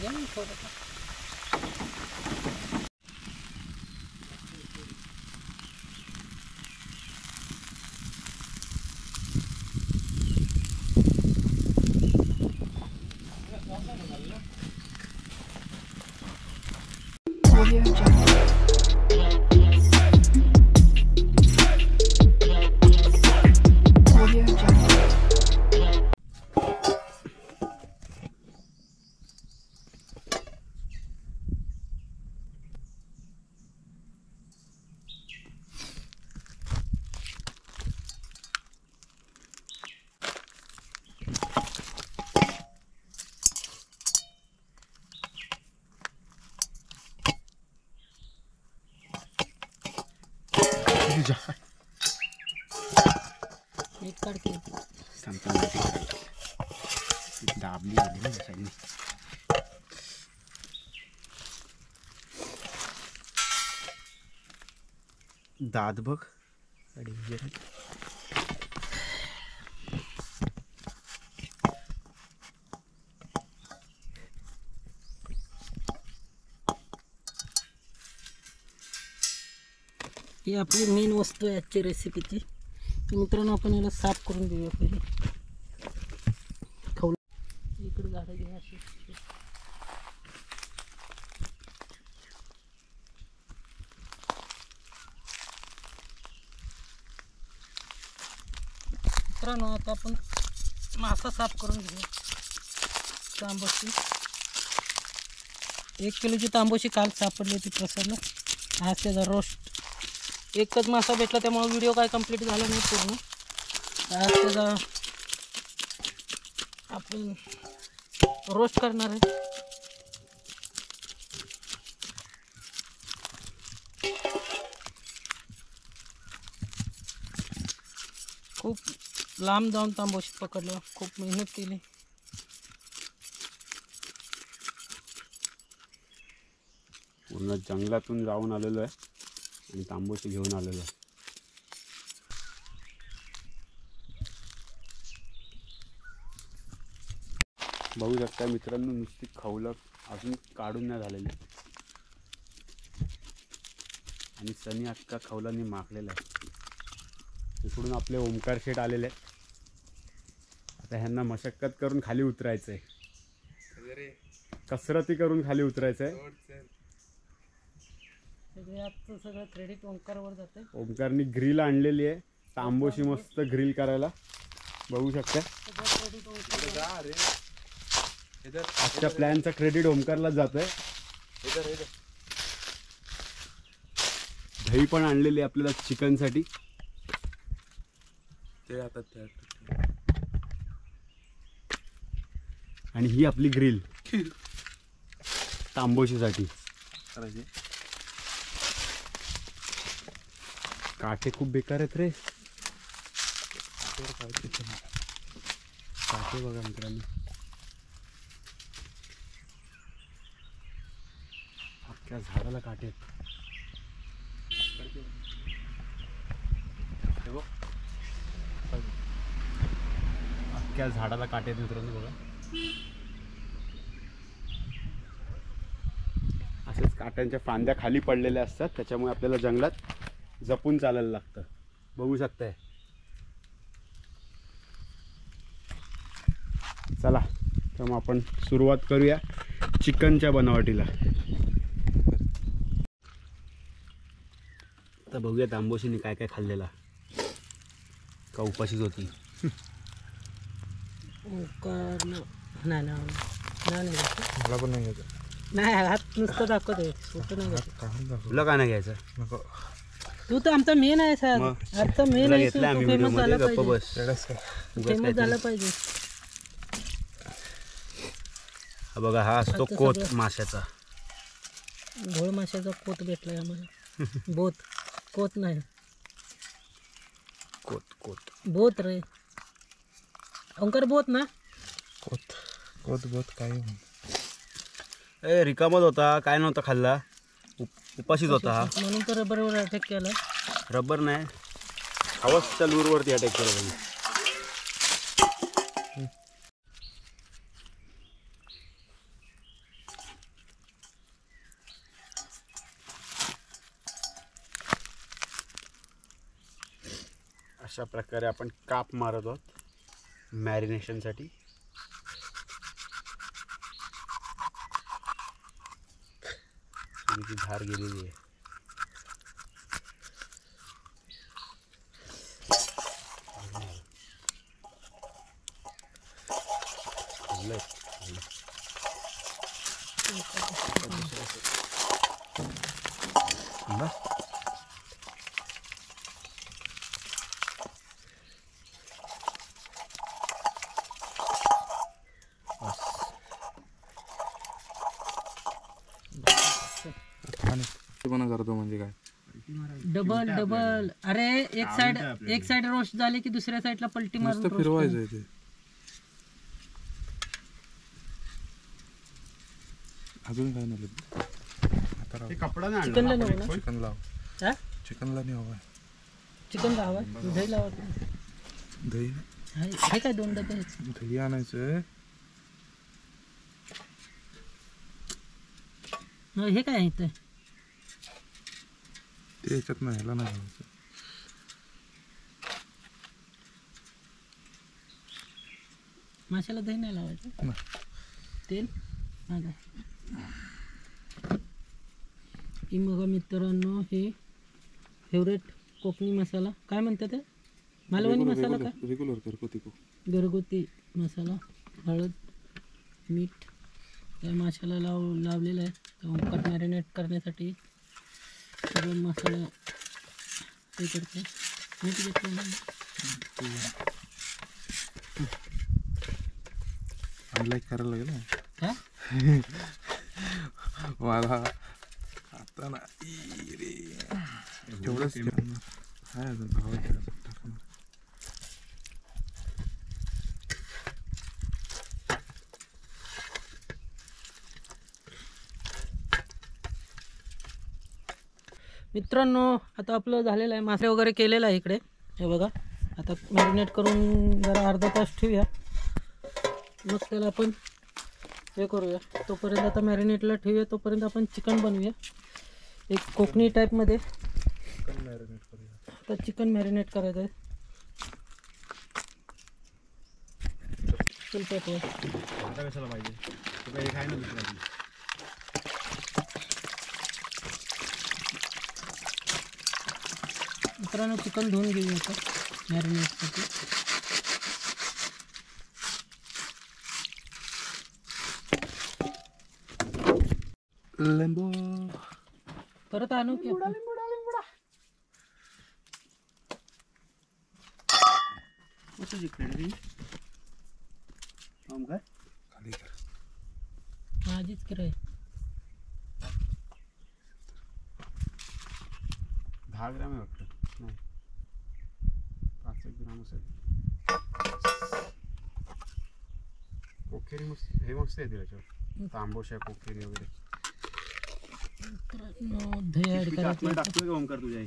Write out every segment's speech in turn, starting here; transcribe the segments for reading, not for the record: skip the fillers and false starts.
या ना थोडंसं. मीठ काढते दाबली गेली ना सगळी. दात बघ ही आपली मेन वस्तू आहे आजची रेसिपीची. तर मित्रांनो आपण याला साफ करून देऊया पहिले. खवलं इकडे झाडं घ्या अशी. मित्रांनो आता आपण मासा साफ करून घेऊया. तांबोशी 1 किलोची तांबोशी काल सापडली होती प्रसादला. आज त्याचा रोस्ट. एकच मासा भेटला त्यामुळे व्हिडिओ काय कंप्लीट झाला नाही पूर्ण. आज त्याचा आपण रोस्ट करणार आहे. खूप लांब जाऊन तांबोशी पकडलं, खूप मेहनत केली. पूर्ण जंगलातून जाऊन आलेलो आहे आणि तांबोशी घेऊन आलेलो आहे. बघू शकता मित्रांनो, नुसती खवलं अजून काढून नाही झालेली आणि सनी अख्खा खवलांनी माखलेला आहे. इकडून आपले ओमकार शेठ आलेले आहेत. आता ह्यांना मशक्कत करून खाली उतरायचं आहे, कसरती करून खाली उतरायचं आहे. सगळं क्रेडिट ओंकारवर जाते. ओमकारनी ग्रिल आणलेली आहे, तांबोशी मस्त ग्रिल करायला. बघू शकता आजच्या प्लॅनचा क्रेडिट ओमकारलाच जातोय. दही पण आणलेली आहे आपल्याला चिकनसाठी. ते आता आणि ही आपली ग्रिल तांबोशीसाठी. काटे खूप बेकार आहेत रे. काटे बघा मित्रांनो, अख्ख्या झाडाला काटे आहेत. अख्ख्या झाडाला काटे आहेत मित्रांनो बघा. असेच काट्यांच्या फांद्या खाली पडलेल्या असतात, त्याच्यामुळे आपल्याला जंगलात जपून चालायला लागतं. बघू शकताय. चला तर मग आपण सुरुवात करूया चिकनच्या बनावटीला. तर बघूया तांबोशीने काय काय खाल्लेला का उपाशीच होती. ओंकार नाही मला पण नाही घ्यायचं. नाही, हात नुसतं दाखवते, फोटो नाही घ्यायचं. तुला काय नाही घ्यायचं? नको. तू तर आमचा मेन आहे सर. आजचा मेन आहे. घेतला आम्ही फेमस झाला पाहिजे. बस फेमस झाला पाहिजे. हा बघा, हा असतो कोत माशाचा. घोळ माशाचा कोत भेटलाय आम्हाला. बोत कोत नाही, कोत कोत बोत रे ओंकार, बोत ना. कोत कोत बोत काही म्हण. ए रिकामच होता, काय नव्हता खाल्ला, उपाशीच होता हा. म्हणून तर रबरवर अटॅक केला. रबर नाही, हवसच्या लूरवरती अटॅक केला त्यांनी. अशा प्रकारे आपण काप मारत आहोत मॅरिनेशनसाठी. सुरीची धार गेलेली आहे. पण करतो म्हणजे काय डबल डबल. अरे एक साइड रोस्ट झाली की दुसऱ्या साइडला पलटी मारून नुसतं फिरवायचं आहे ते. अजून काय नाही आता ते कपडा नाही चिकनला आणला नको ना? चिकन लाव. हा? चिकनला नाही हवं. चिकन लावा, दही लावा. दही आहे काय 2 डबे आहेत. दही आणायचं. हे काय आहे इथं? ते याच्यात नाही, ह्याला नाही घालायचं. माशाला दही नाही लावायचं. नाही. तेल माझा की बघा मित्रांनो, हे फेवरेट कोकणी मसाला काय म्हणतात ते? मालवणी मसाला का? रेग्युलर घरगुती घरगुती मसाला, हळद, मीठ त्या माशाला लावलेलं आहे. ओंकार मॅरिनेट करण्यासाठी सगळं मसाला हे करते. मीठ घेतलं ना अनलाईक करायला लागेल ना. का? मला आता ना तेवढंच काय अजून भावायचं टाकून. मित्रांनो आता आपलं झालेलं आहे. मासे वगैरे केलेलं आहे इकडे. हे बघा, आता मॅरिनेट करून जरा अर्धा तास ठेवूया. मग त्याला आपण हे करूया. तोपर्यंत आता मॅरिनेटला ठेवूया. तोपर्यंत आपण चिकन बनवूया एक कोकणी टाईपमध्ये. चिकन मॅरिनेट करूया. आता चिकन मॅरिनेट करायचं आहे. चल पेटवा. आता कशाला पाहिजे? तुला एक आहे ना दुसरा. मित्रांनो चिकन धुवून घेऊया आता मॅरिनेटसाठी. लिंबू परत आणू की आपण? कसं जिंकले ओमकार? खाली कर. माझीच किराय. 10 ग्राम आहे वाटतं. नाही 5 ग्राम असेल. कोकेरी मस्त, हे मस्त येते त्याच्यावर. तांबोशा कोकेरी वगैरे. मित्रांनो दही ॲड करायचं. टाकतोय का ओमकार तुझ्या?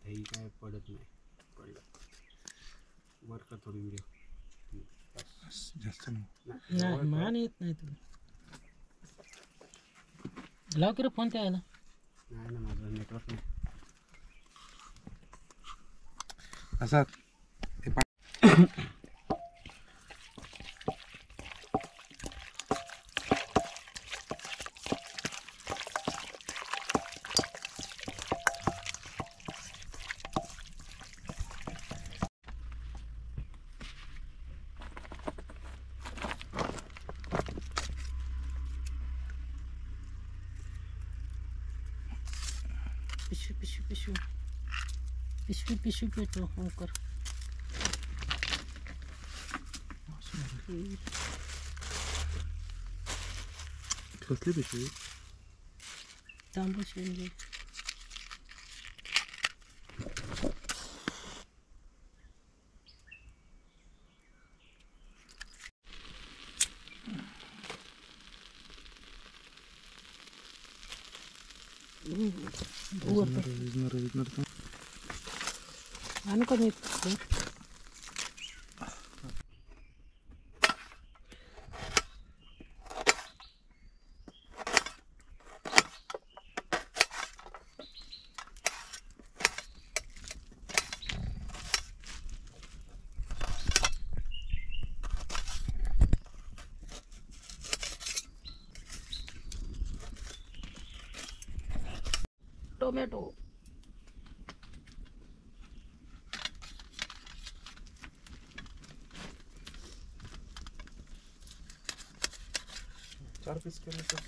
दही काय पडत नाही. पडलं वर का थोडी व्हिडिओ. जास्त नाही. नाही मान येत नाही तुला. लाव की रे फोन त्याला. नाही ना, माझं नेटवर्क नाही. असा पिशवी पेटो ओंकार. कसली पिशवी? तांबू शेंगे. आणू का मीठ? टोमॅटो. चार पीस केले तर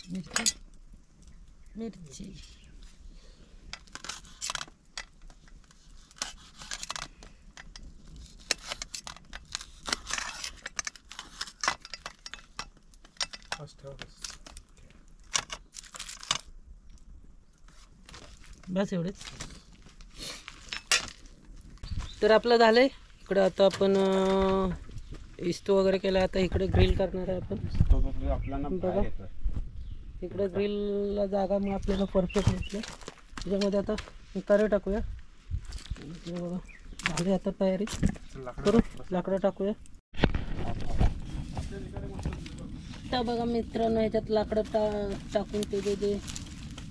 मिरची मिरची फास्ट ठेवा बस. बस एवढेच. तर आपलं झालंय. इकडे आता आपण इस्तो वगैरे केला. आता इकडे ग्रिल करणार आहे आपण. तो बघ आपल्याला बघा. बाहेर येतोय. इकडे ग्रिलला जागा मग आपल्याला परफेक्ट भेटलं. त्याच्यामध्ये आता करे टाकूया. हे बघा झाले आता तयारी करू. लाकडं टाकूया. आता बघा मित्रांनो ह्याच्यात लाकडं टाकून ते जे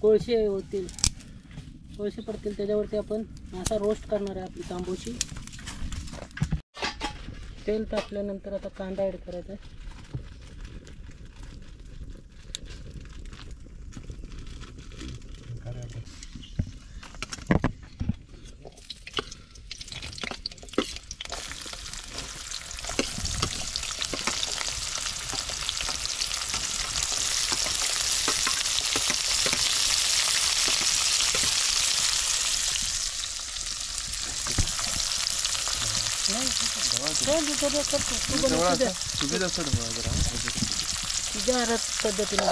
कोळशे होतील कोळशे पडतील त्याच्यावरती आपण असा रोस्ट करणार आहे आपली तांबूची. तेल तापल्यानंतर आता कांदा ॲड करायचा आहे. सुबीत असतं जरा तुझ्या पद्धतीने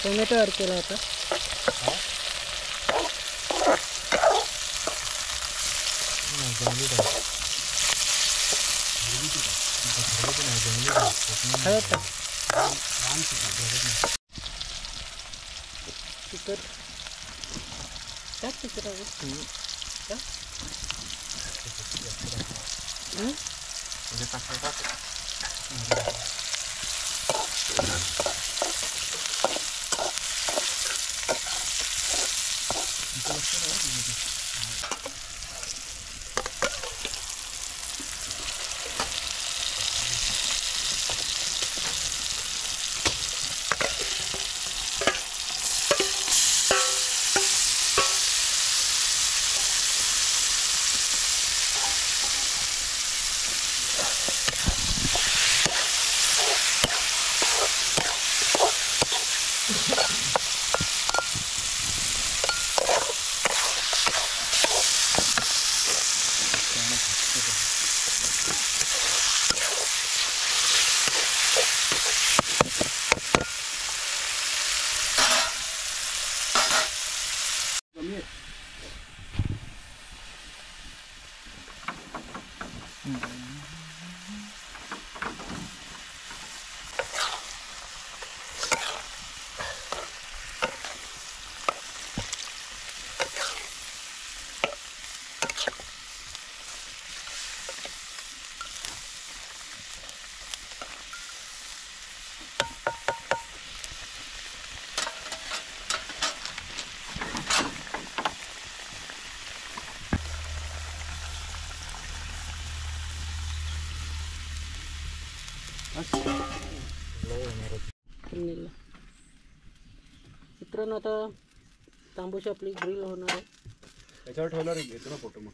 टोमॅटो ॲड केला आता. हळद टाक. तिखट टाक. तिखट मित्रांनो आता तांबूची आपली ग्रिल होणार आहे. त्याच्यावर ठेवल्यावर घेतो ना फोटो. मग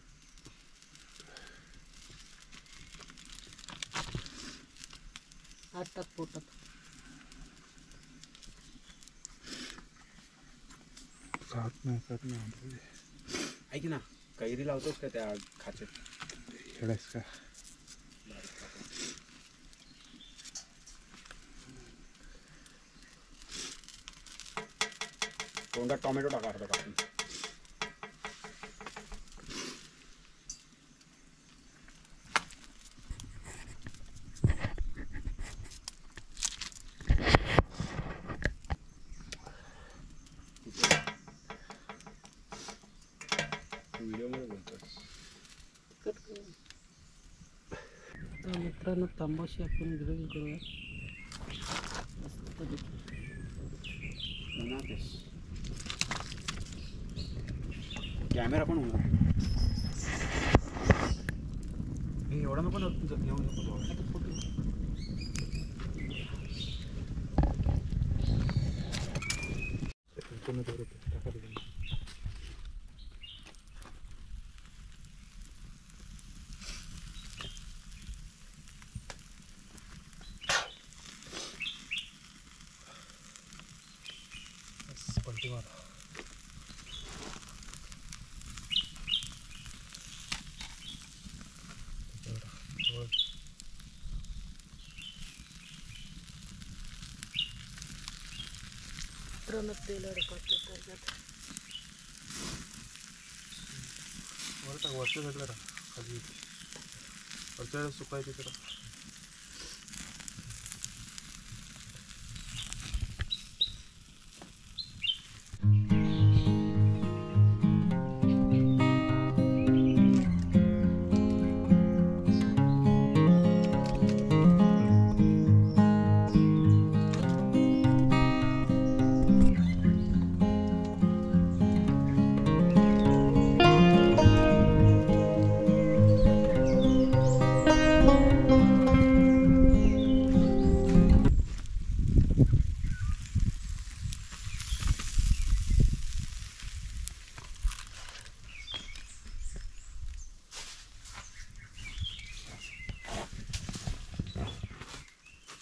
हात टाक पोटात. ऐक ना कैरी लावतोस का त्या खाचेत? खेळायस का? तोंडात टोमॅटो टाका अर्धा टाकून. तर मित्रांनो तांबोशी आपण ग्रिल करूया मस्तपैकी. कॅमेरा पण होणार एवढा नको ना, येऊ नको जवळ. पूर्ण तेवढं टाका तिकडे. बस, पलटी मारा. जवळ. मित्रांनो तेल अडकवतो त्याच्यात. वर टाक, वरच्या साईडला टाक, खाली वरच्या सुकायचे तर.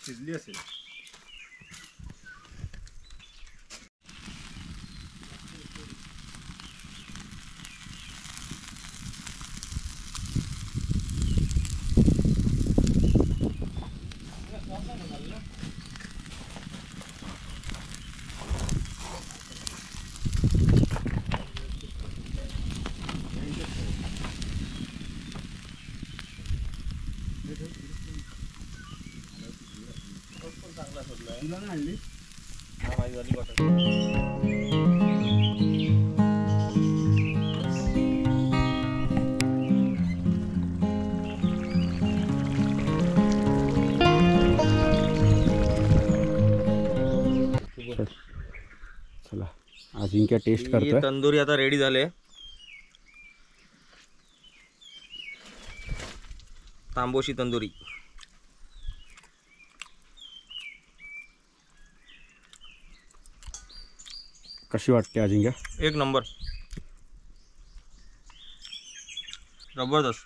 शिजली असेल. तुला नाही आणली? चला अजिंक्य टेस्ट करतोय. तंदुरी आता रेडी झाले. तांबोशी तंदुरी. कशी वाटते अजिंक्य? एक नंबर, जबरदस्त.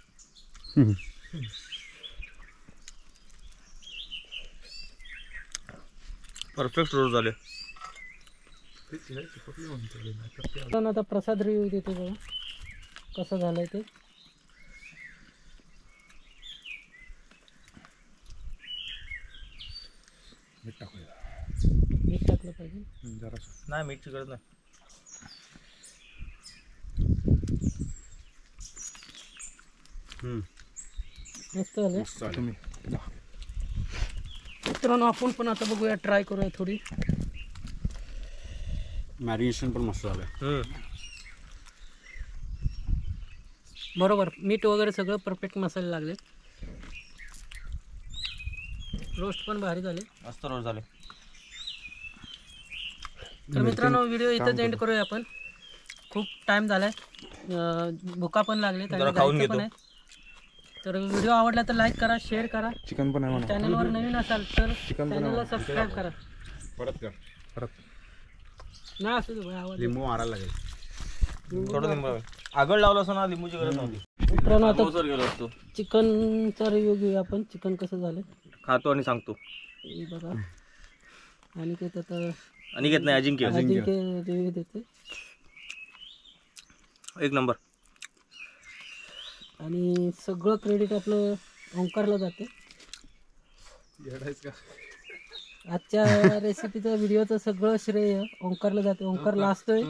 परफेक्ट रोज झाले. पण आता प्रसाद रिव्ह्यू देतो बघा कसं झालंय ते. मीठ टाकूया. मीठ टाकलं पाहिजे. जरासं. नाही, मीठची गरज नाही. मस्त झालं. तुम्ही मित्रांनो आपण पण आता बघूया, ट्राय करूया थोडी. मॅरिनेशन पण मस्त झालं. बरोबर, मीठ वगैरे सगळं परफेक्ट मसाले लागले. रोस्ट पण भारी झाले. मस्त रोज झाले. तर मित्रांनो व्हिडिओ इथंच एंड करूया आपण. खूप टाइम झालाय, भुका पण लागले जरा खाऊन पण आहे. तर व्हिडिओ आवडला तर लाईक करा, शेअर करा. चिकन पण आहे म्हणा. चॅनलवर नवीन असाल तर चिकन पण चॅनलला सबस्क्राईब करा. परत कर. परत नाही असू दे भाई, आवाज. लिंबू मारायला लागेल. थोडं लिंबू आगळ लावलं असं ना, लिंबूची गरज नव्हती. मित्रांनो आता सर गेलो असतो. चिकनचा रिव्ह्यू घेऊया आपण. चिकन कसं झालं खातो आणि सांगतो. हे बघा. आणि ते आता अनिकेत नाही, अजिंक्य. अजिंक्य रिव्ह्यू देते. एक नंबर. आणि सगळं क्रेडिट आपलं ओंकारला जाते. येडायच का? आजच्या रेसिपीचं व्हिडिओचं सगळं श्रेय ओंकारला जाते. ओंकार लाजतोय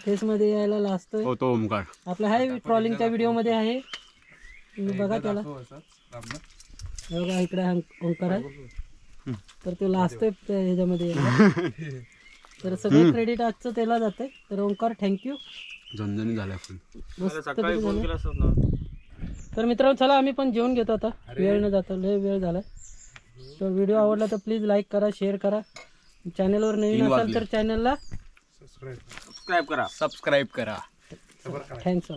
फेसमध्ये यायला लाजतोय. हो तो ओमकार. आपला आहे ट्रॉलिंगच्या व्हिडिओमध्ये आहे, तुम्ही बघा त्याला. हे बघा इकडे ओंकार आहे, तर तो लाजतोय ह्याच्यामध्ये यायला. तर सगळं क्रेडिट आजचं त्याला जाते. तर ओंकार थँक्यू. झणझणी झालाय फुल. मस्त सकाळी फोन झालं. केला असत ना. तर मित्रांनो चला आम्ही पण जेवण घेतो आता. वेळ न जाता लय वेळ झाला. तर व्हिडिओ आवडला तर प्लीज लाईक करा, शेअर करा. चॅनलवर नवीन असाल तर चॅनलला सबस्क्राईब करा. सबस्क्राईब करा. थँक्स.